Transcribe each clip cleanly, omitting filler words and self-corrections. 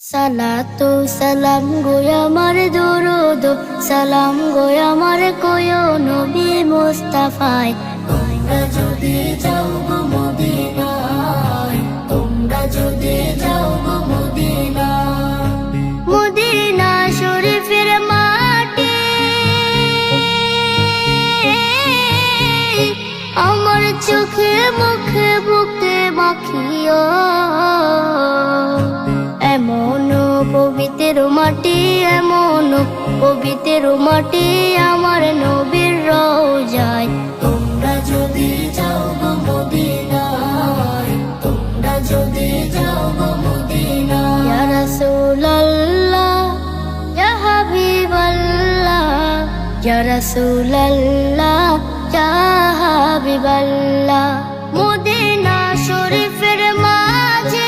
সালাতু সালাম গো আমার দরুদ সালাম গো আমার কোয় নবী মুস্তাফায়। তোমরা যদি যাও গো মদিনায়, তোমরা যদি যাও গো মদিনায়, মদিনা শরীফের মাটি আমার চোখে মুখে বুকে মাখিও। এমন পবিত্র মাটি, এমন পবিত্র মাটি আমার নবীর রওজায়। তোমরা যদি যাও গো মদিনায়, তোমরা যদি যাও গো মদিনায়। ইয়া রাসূলুল্লাহ ইয়া হাবিবাল্লাহ, ইয়া রাসূলুল্লাহ ইয়া হাবিবাল্লাহ। মদিনা শরীফের মাঝে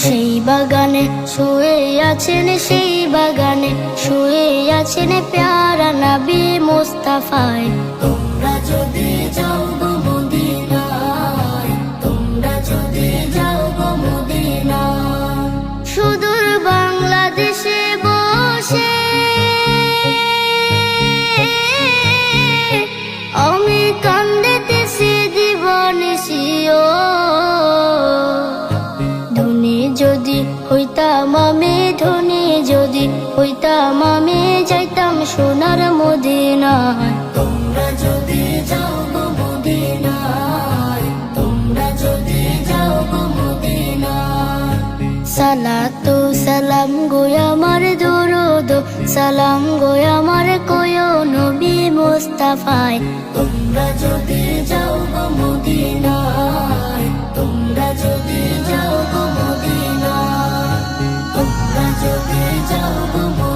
সেই বাগানে শুয়ে আছেন, সেই বাগানে শুয়ে আছেন প্যারা নবী মুস্তাফায়। তোমরা যদি যাও গো মদিনায়, তোমরা যদি যাও গো মদিনায়। সুদূর বাংলাদেশে বসে আমি কান্দিতেছি দিবানিশিও। যদি হইতাম আমি ধনী, যদি হইতাম আমি যাইতাম সোনার মদিনায়। তোমরা যদি যাও গো মদিনায়, তোমরা যদি যাও গো মদিনায়। সালাতু সালাম গো আমার দরুদ সালাম গো আমার কোয় নবী মুস্তাফায়। তোমরা যদি যাও গো মদিনায়, তোমরা যদি যাও গো মদিনায়, তোমরা যদি যাও গো মদিনায়।